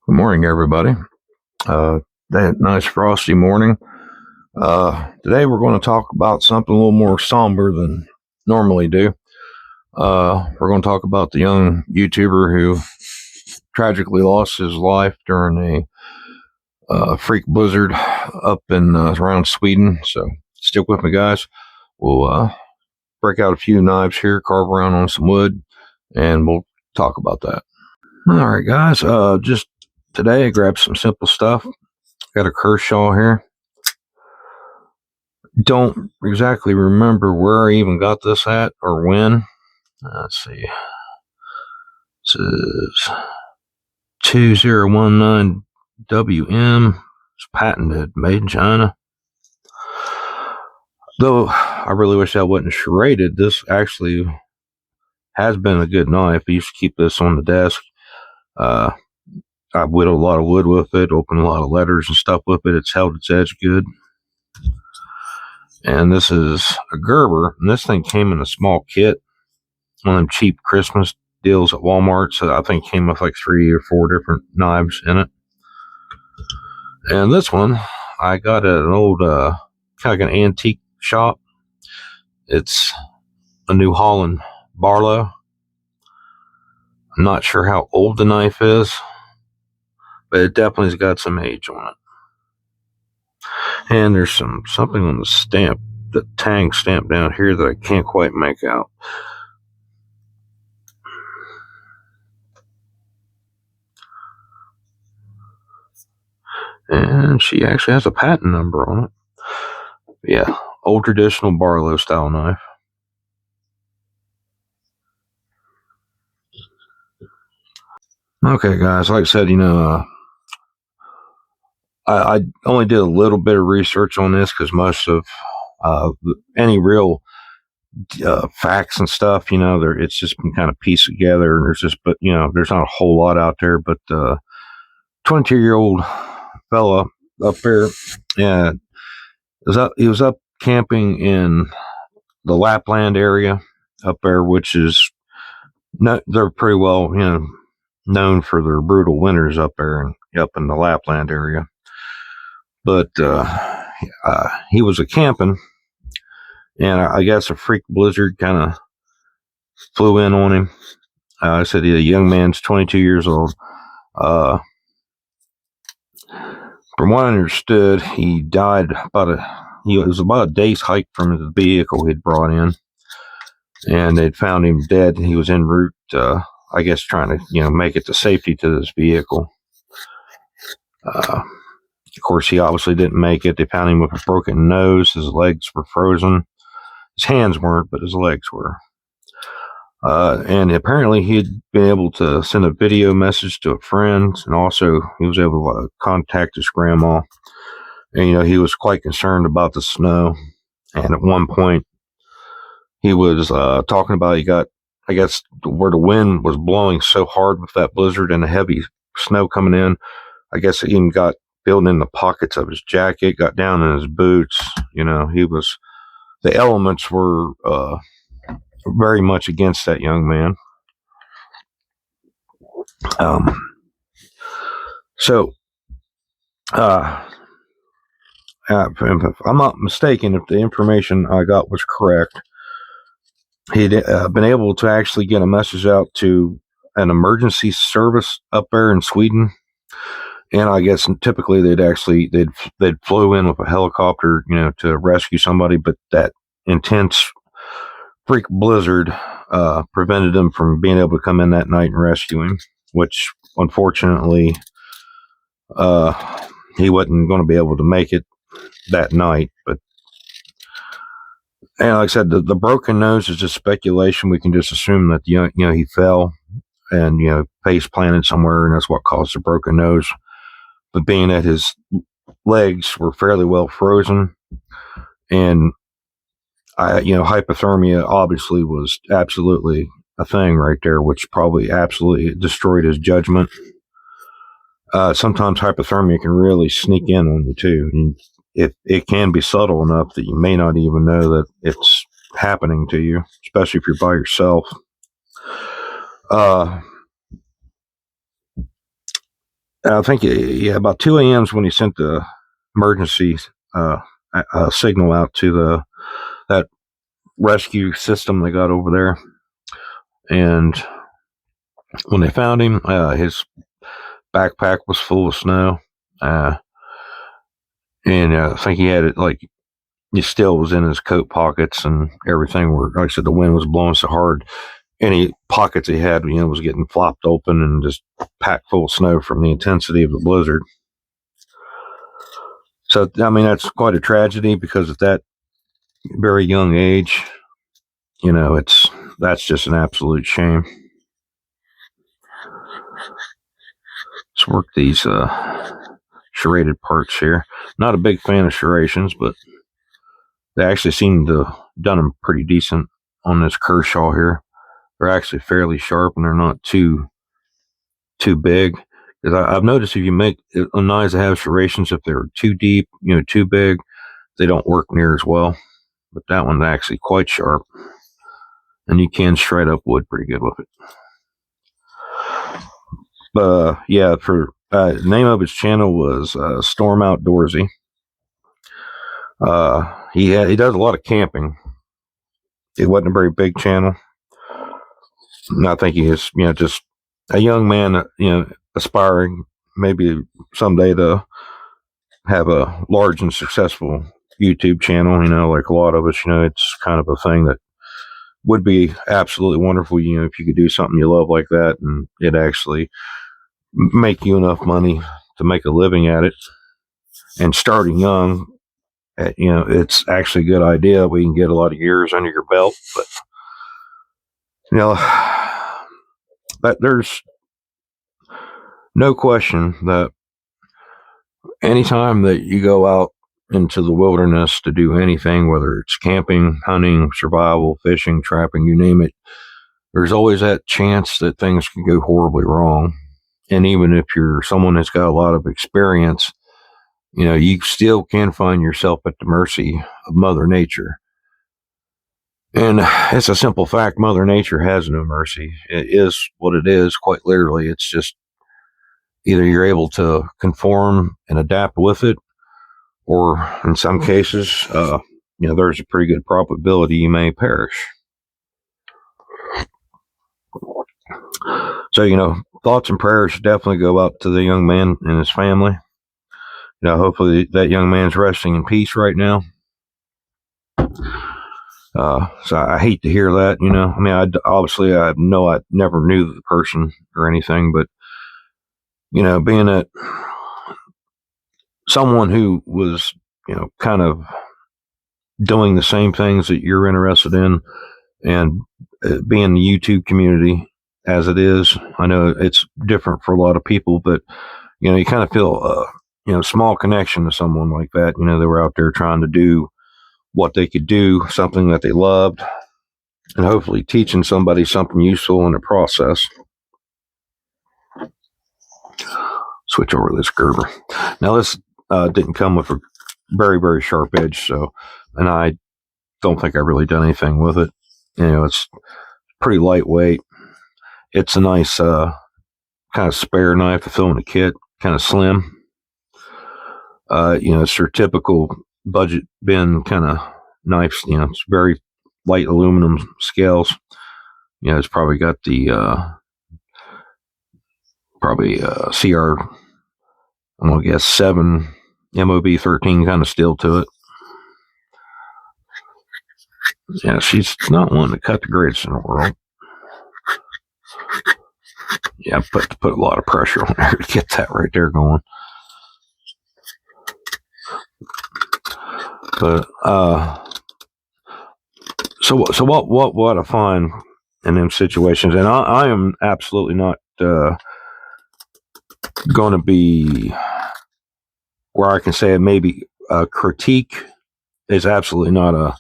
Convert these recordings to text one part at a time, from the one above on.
Good morning, everybody. That nice frosty morning. Today we're going to talk about something a little more somber than normally do. We're going to talk about the young YouTuber who tragically lost his life during a freak blizzard up in around Sweden. So stick with me, guys. We'll break out a few knives here, carve around on some wood, and we'll talk about that. All right, guys. Just today I grabbed some simple stuff. Got a Kershaw here. Don't exactly remember where I even got this at or when. Let's see. This is 2019 WM. It's patented, made in China. Though I really wish that wasn't serrated. This actually has been a good knife. I used to keep this on the desk. I whittled a lot of wood with it, opened a lot of letters and stuff with it. It's held its edge good. And this is a Gerber, and this thing came in a small kit, one of them cheap Christmas deals at Walmart. So I think it came with like 3 or 4 different knives in it. And this one I got at an old kind of like an antique shop. It's a New Holland Barlow. I'm not sure how old the knife is, but it definitely has got some age on it. And there's something on the stamp, the tang stamp down here, that I can't quite make out. And she actually has a patent number on it. Yeah, old traditional Barlow style knife. Okay, guys, like I said, I only did a little bit of research on this because most of any real facts and stuff, it's just been kind of pieced together. And there's not a whole lot out there. But 22-year-old fella up there, yeah, he was up camping in the Lapland area up there, which is they're pretty well, known for their brutal winters up there and up in the Lapland area. But he was a camping, and I guess a freak blizzard kind of flew in on him. I said the young man's 22 years old. From what I understood, he died it was about a day's hike from the vehicle he'd brought in, and they'd found him dead. He was en route, I guess, trying to make it to safety to this vehicle. Of course, he obviously didn't make it. They found him with a broken nose. His legs were frozen. His hands weren't, but his legs were. And apparently he'd been able to send a video message to a friend, and also he was able to contact his grandma. And, he was quite concerned about the snow. And at one point, he was talking about he got, I guess, where the wind was blowing so hard with that blizzard and the heavy snow coming in, I guess it even got built in the pockets of his jacket, got down in his boots. The elements were very much against that young man. So, if I'm not mistaken, if the information I got was correct, he'd been able to actually get a message out to an emergency service up there in Sweden. And I guess typically they'd flew in with a helicopter, to rescue somebody, but that intense freak blizzard prevented them from being able to come in that night and rescue him, which unfortunately he wasn't going to be able to make it that night. But like I said, the broken nose is just speculation. We can just assume that he fell and face planted somewhere, and that's what caused the broken nose. But being that his legs were fairly well frozen, and hypothermia obviously was absolutely a thing right there, which probably absolutely destroyed his judgment. Sometimes hypothermia can really sneak in on you too. And it can be subtle enough that you may not even know that it's happening to you, especially if you're by yourself. I think, yeah, about 2 a.m. is when he sent the emergency uh, signal out to that rescue system they got over there. And when they found him, his backpack was full of snow. Uh, and I think he had it like he still was in his coat pockets and everything. Where, like I said, the wind was blowing so hard, any pockets he had, was getting flopped open and just packed full of snow from the intensity of the blizzard. So, I mean, that's quite a tragedy because at that very young age, that's just an absolute shame. Let's work these serrated parts here. Not a big fan of serrations, but they actually seem to have done them pretty decent on this Kershaw here. They're actually fairly sharp and they're not too big. Because I've noticed if you make knives that have serrations, if they're too deep, too big, they don't work near as well. But that one's actually quite sharp, and you can shred up wood pretty good with it. But yeah, for the name of his channel was Storm Outdoorsy. He does a lot of camping. It wasn't a very big channel. And I think he is, just a young man, aspiring maybe someday to have a large and successful YouTube channel. Like a lot of us, it's kind of a thing that would be absolutely wonderful, if you could do something you love like that and it actually make you enough money to make a living at it. And starting young, it's actually a good idea. We can get a lot of years under your belt, but that there's no question that anytime that you go out into the wilderness to do anything, whether it's camping, hunting, survival, fishing, trapping, you name it, there's always that chance that things can go horribly wrong. And even if you're someone that's got a lot of experience, you still can find yourself at the mercy of Mother Nature. And it's a simple fact, Mother Nature has no mercy. It is what it is, quite literally. It's just either you're able to conform and adapt with it, or in some cases, there's a pretty good probability you may perish. So, thoughts and prayers definitely go out to the young man and his family. Hopefully that young man's resting in peace right now. So I hate to hear that, I mean, I never knew the person or anything, but, being that someone who was, kind of doing the same things that you're interested in and being the YouTube community as it is, I know it's different for a lot of people, but, you kind of feel, small connection to someone like that. They were out there trying to do what they could do, something that they loved, and hopefully teaching somebody something useful in the process. Switch over this Gerber. Now this didn't come with a very, very sharp edge, and I don't think I've really done anything with it. It's pretty lightweight. It's a nice kind of spare knife to fill in a kit, kind of slim. It's your typical budget bin kind of knives. It's very light aluminum scales. It's probably got the CR, I'm gonna guess 7 MOB 13 kind of steel to it. Yeah, she's not one to cut the greatest in the world. Yeah, put a lot of pressure on her to get that right there going. But so what I find in them situations, and I am absolutely not going to be where I can say it maybe a critique is absolutely not a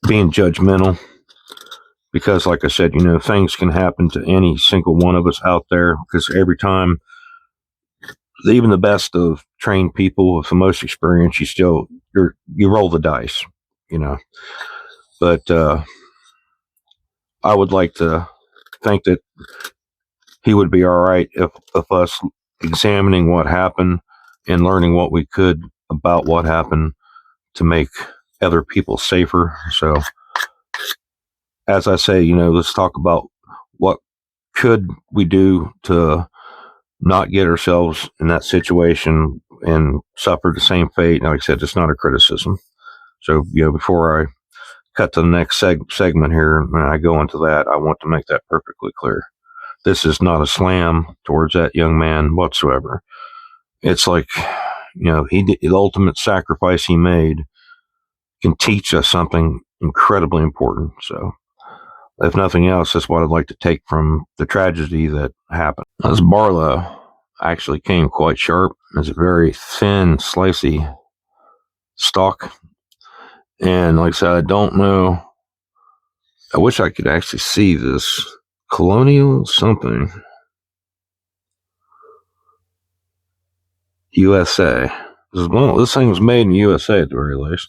being judgmental, because like I said, things can happen to any single one of us out there, because every time, even the best of trained people with the most experience, you roll the dice, but I would like to think that he would be all right if us examining what happened and learning what we could about what happened to make other people safer. So, as I say, let's talk about what could we do to not get ourselves in that situation and suffer the same fate. Like I said, it's not a criticism. So, before I cut to the next segment here and I go into that, I want to make that perfectly clear. This is not a slam towards that young man whatsoever. It's like, the ultimate sacrifice he made can teach us something incredibly important. So, if nothing else, that's what I'd like to take from the tragedy that happened. This Barlow actually came quite sharp. It's a very thin, slicey stalk. And like I said, I don't know. I wish I could actually see this colonial something. USA. This thing was made in USA at the very least.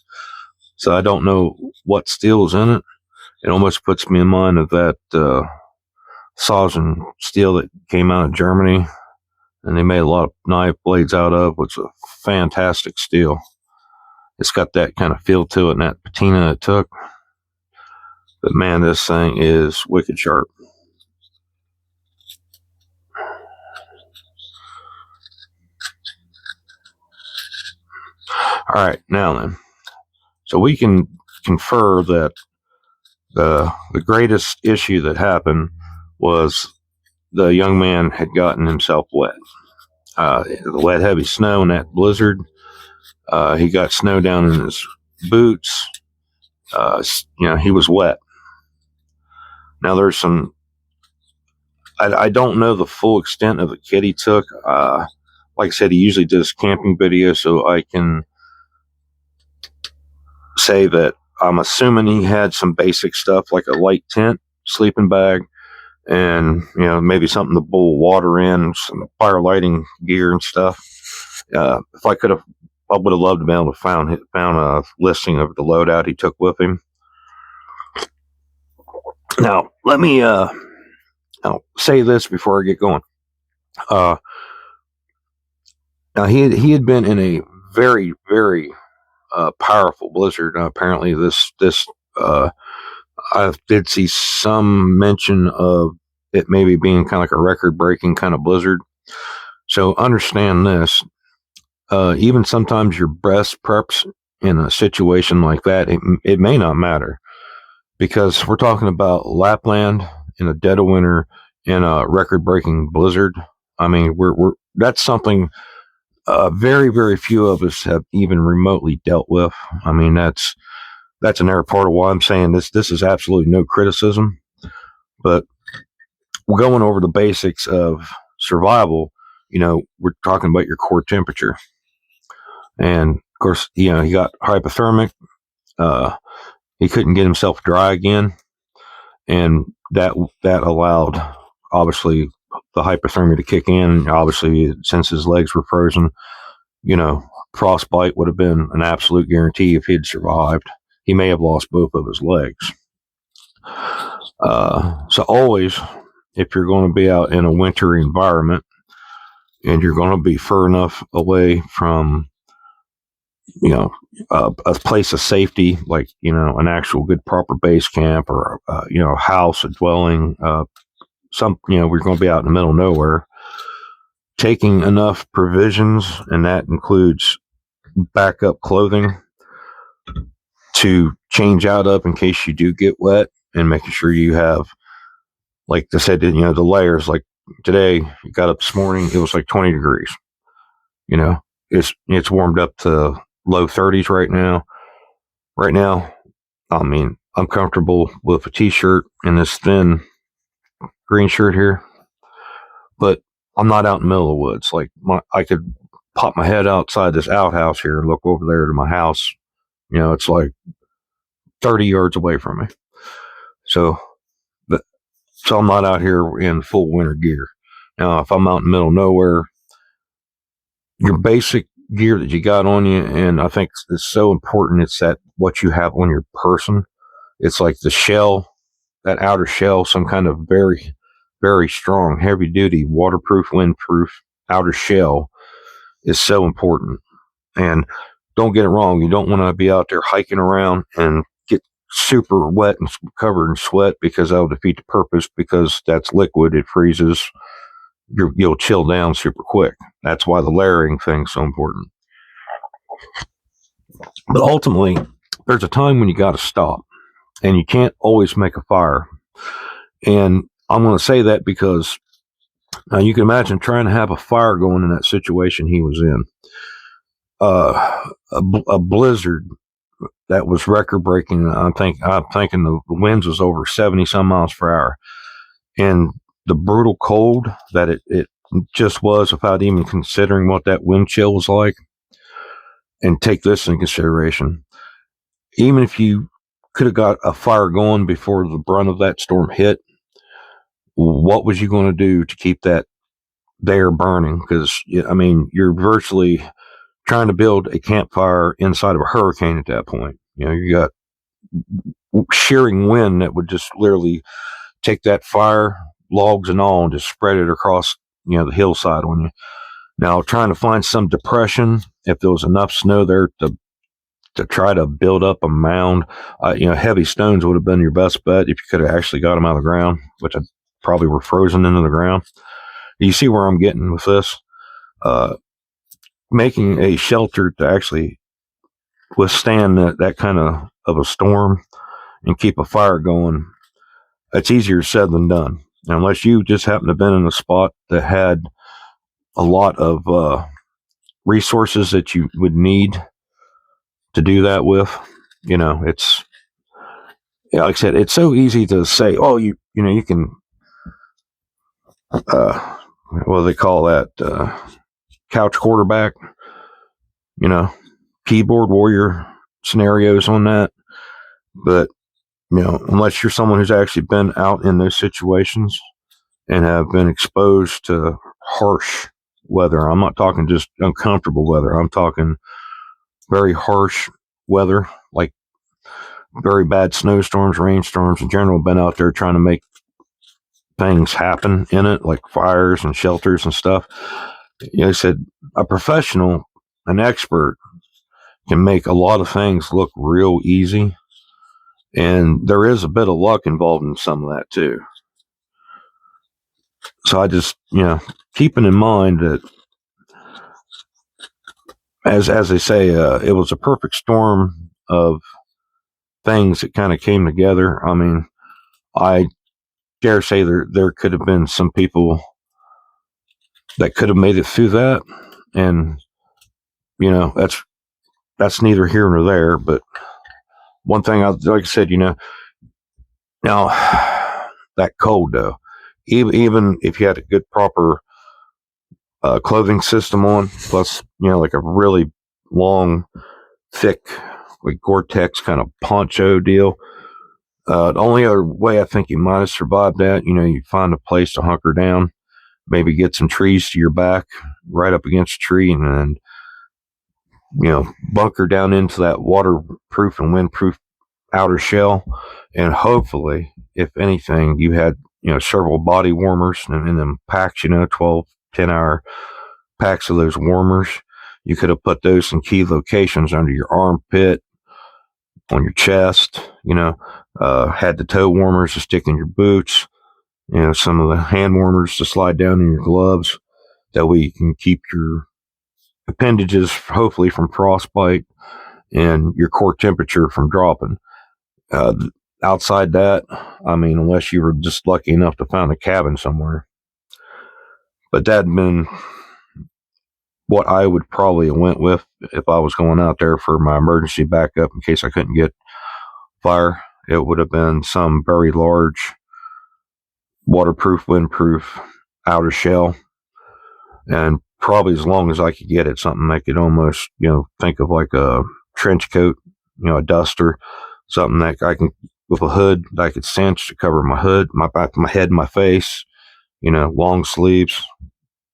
So I don't know what steel is in it. It almost puts me in mind of that Sawzern steel that came out of Germany, and they made a lot of knife blades out of. It's a fantastic steel. It's got that kind of feel to it and that patina it took. But man, this thing is wicked sharp. All right, now then. So we can confer that the greatest issue that happened was the young man had gotten himself wet. The wet, heavy snow and that blizzard. He got snow down in his boots. He was wet. Now there's some. I don't know the full extent of the kit he took. Like I said, he usually does camping videos, so I can say that I'm assuming he had some basic stuff like a light tent, sleeping bag, and maybe something to boil water in, some fire lighting gear and stuff. If I could have, I would have loved to be able to found a listing of the loadout he took with him. Now let me I'll say this before I get going. Now he had been in a very, very powerful blizzard. Apparently, this I did see some mention of it maybe being kind of like a record-breaking kind of blizzard. So understand this. Even sometimes your best preps in a situation like that, it may not matter, because we're talking about Lapland in the dead of winter in a record-breaking blizzard. I mean, that's something very, very few of us have even remotely dealt with. I mean, that's another part of why I'm saying this. This is absolutely no criticism, but we're going over the basics of survival. We're talking about your core temperature, and of course, he got hypothermic. He couldn't get himself dry again, and that allowed, obviously, the hypothermia to kick in. Obviously, since his legs were frozen, frostbite would have been an absolute guarantee if he'd survived. He may have lost both of his legs. So always, if you're going to be out in a wintry environment and you're going to be far enough away from, a place of safety, like, an actual good proper base camp or, a house, a dwelling, we're going to be out in the middle of nowhere, taking enough provisions, and that includes backup clothing to change out of in case you do get wet, and making sure you have, like I said, the layers. Like today, you got up this morning, it was like 20 degrees. It's warmed up to low 30s right now. Right now, I mean, I'm comfortable with a t-shirt and this thin green shirt here, but I'm not out in the middle of the woods. Like I could pop my head outside this outhouse here and look over there to my house. It's like 30 yards away from me. So I'm not out here in full winter gear. Now, if I'm out in the middle of nowhere, your basic gear that you got on you, and I think it's so important, it's that what you have on your person. It's like the shell, that outer shell, some kind of very very strong, heavy duty, waterproof, windproof outer shell is so important. And don't get it wrong, you don't want to be out there hiking around and get super wet and covered in sweat, because that'll defeat the purpose, because that's liquid, it freezes, you'll chill down super quick. That's why the layering thing's so important. But ultimately, there's a time when you got to stop, and you can't always make a fire. And I'm going to say that because you can imagine trying to have a fire going in that situation he was in. A blizzard that was record breaking. I'm thinking the winds was over 70 some miles per hour, and the brutal cold that it just was, without even considering what that wind chill was like. And take this into consideration: even if you could have got a fire going before the brunt of that storm hit, what was you going to do to keep that there burning? Because I mean, you're virtually trying to build a campfire inside of a hurricane at that point. You got shearing wind that would just literally take that fire, logs and all, and just spread it across the hillside on you. Now, trying to find some depression, if there was enough snow there to try to build up a mound, heavy stones would have been your best bet if you could have actually got them out of the ground, which probably were frozen into the ground. You see where I'm getting with this? Making a shelter to actually withstand that kind of a storm and keep a fire going, it's easier said than done. Unless you just happen to have been in a spot that had a lot of resources that you would need to do that with. It's, like I said, it's so easy to say, oh, you can, what do they call that? Couch quarterback, keyboard warrior scenarios on that. But, unless you're someone who's actually been out in those situations and have been exposed to harsh weather, I'm not talking just uncomfortable weather. I'm talking very harsh weather, like very bad snowstorms, rainstorms in general. Been out there trying to make things happen in it, like fires and shelters and stuff. I said a professional, an expert, can make a lot of things look real easy. And there is a bit of luck involved in some of that too. So I just, keeping in mind that, as they say, it was a perfect storm of things that kind of came together. I mean, I dare say there could have been some people that could have made it through that, and that's neither here nor there. But one thing, like I said, now that cold though, even if you had a good proper clothing system on, plus like a really long, thick, like Gore-Tex kind of poncho deal. The only other way I think you might have survived that, you find a place to hunker down, maybe get some trees to your back, right up against a tree, and then bunker down into that waterproof and windproof outer shell. And hopefully, if anything, you had several body warmers and in them packs, 12, 10-hour packs of those warmers. You could have put those in key locations under your armpit, on your chest, had the toe warmers to stick in your boots, some of the hand warmers to slide down in your gloves. That way you can keep your appendages hopefully from frostbite and your core temperature from dropping. Outside that, I mean, unless you were just lucky enough to find a cabin somewhere. But that had been what I would probably have went with if I was going out there for my emergency backup in case I couldn't get fire. It would have been some very large waterproof, windproof outer shell, and probably as long as I could get it, something I could almost, think of like a trench coat, a duster, something that I can, with a hood that I could cinch to cover my hood, my head, my face, long sleeves,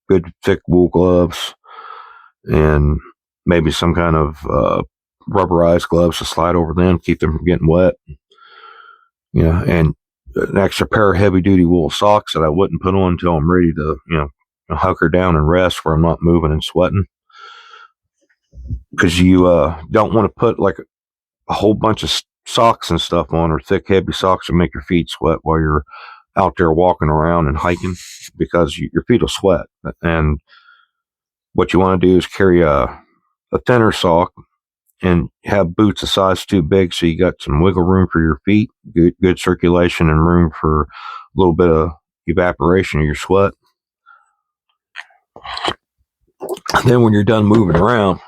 good thick wool gloves, and maybe some kind of rubberized gloves to slide over them, keep them from getting wet. And an extra pair of heavy duty wool socks that I wouldn't put on until I'm ready to, hunker down and rest where I'm not moving and sweating. Because you don't want to put like a whole bunch of socks and stuff on, or thick, heavy socks that make your feet sweat while you're out there walking around and hiking, because your feet will sweat. And what you want to do is carry a thinner sock and have boots a size too big, so you got some wiggle room for your feet, good circulation, and room for a little bit of evaporation of your sweat. And then when you're done moving around,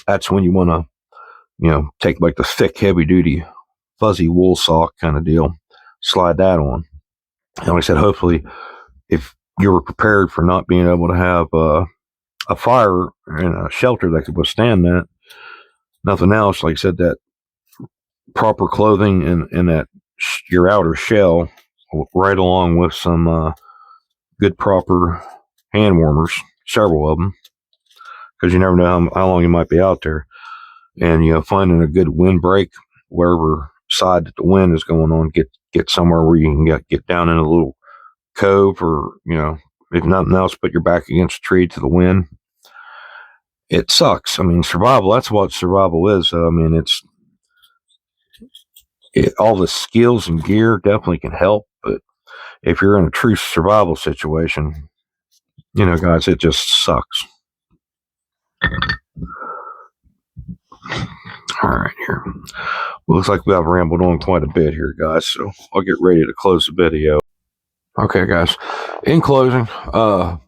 that's when you want to, take like the thick, heavy duty, fuzzy wool sock kind of deal, slide that on. And like I said, hopefully, if you were prepared for not being able to have a fire and a shelter that could withstand that, nothing else, like I said, that proper clothing and that your outer shell, right along with some good proper hand warmers, several of them, because you never know how long you might be out there. And finding a good windbreak wherever side that the wind is going on, get somewhere where you can get down in a little cove, or if nothing else, put your back against a tree to the wind. It sucks. I mean, survival, that's what survival is. I mean, all the skills and gear definitely can help, but if you're in a true survival situation, guys, it just sucks. All right, here. Looks like we have rambled on quite a bit here, guys, so I'll get ready to close the video. Okay, guys. In closing, like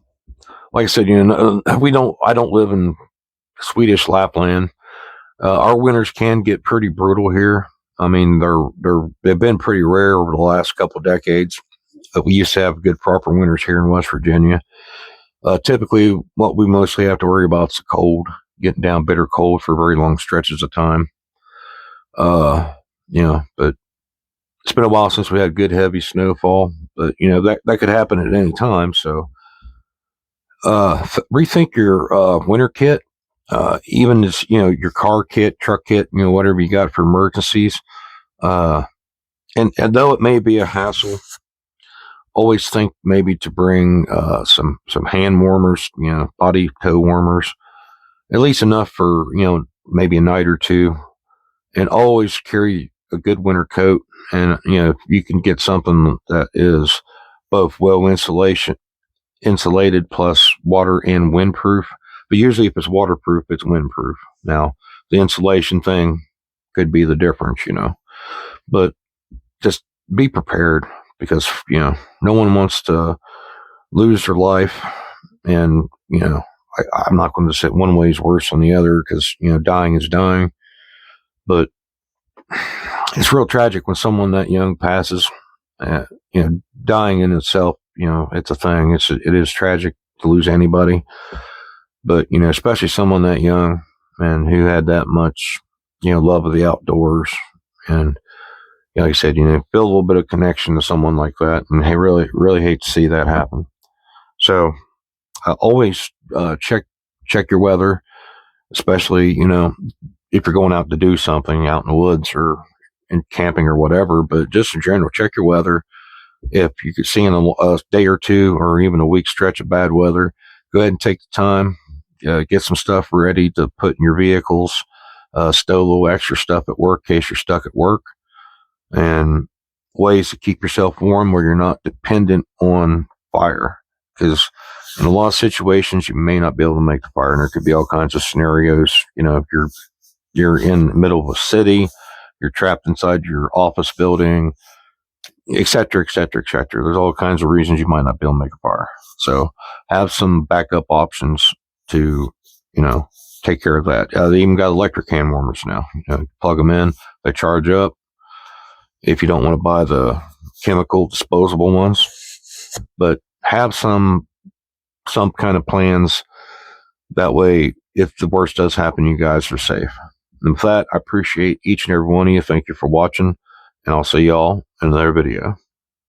I said, I don't live in Swedish Lapland. Our winters can get pretty brutal here. I mean, they've been pretty rare over the last couple of decades. But we used to have good proper winters here in West Virginia. Typically, what we mostly have to worry about is the cold, getting down bitter cold for very long stretches of time. But it's been a while since we had good heavy snowfall. But that could happen at any time. So rethink your winter kit. Even as your car kit, truck kit, whatever you got for emergencies. And though it may be a hassle, always think maybe to bring some hand warmers, body toe warmers, at least enough for maybe a night or two, and always carry a good winter coat. And if you can get something that is both well insulated plus water and windproof. But usually if it's waterproof, it's windproof. Now, the insulation thing could be the difference, but just be prepared, because, no one wants to lose their life. And, I'm not going to say one way is worse than the other, because, dying is dying. But it's real tragic when someone that young passes. Dying in itself, it's a thing. It is tragic to lose anybody. But, especially someone that young and who had that much, love of the outdoors. And like I said, feel a little bit of connection to someone like that. And I really, really hate to see that happen. So always check your weather, especially, if you're going out to do something out in the woods or in camping or whatever. But just in general, check your weather. If you could see in a day or two or even a week stretch of bad weather, go ahead and take the time, get some stuff ready to put in your vehicles, stow a little extra stuff at work in case you're stuck at work, and ways to keep yourself warm where you're not dependent on fire. Because in a lot of situations, you may not be able to make the fire, and there could be all kinds of scenarios. If you're in the middle of a city, you're trapped inside your office building, et cetera, et cetera, et cetera. There's all kinds of reasons you might not be able to make a fire. So have some backup options to, take care of that. They even got electric hand warmers now. Plug them in, they charge up. If you don't want to buy the chemical disposable ones, but have some kind of plans. That way, if the worst does happen, you guys are safe. And with that, I appreciate each and every one of you. Thank you for watching, and I'll see y'all in another video.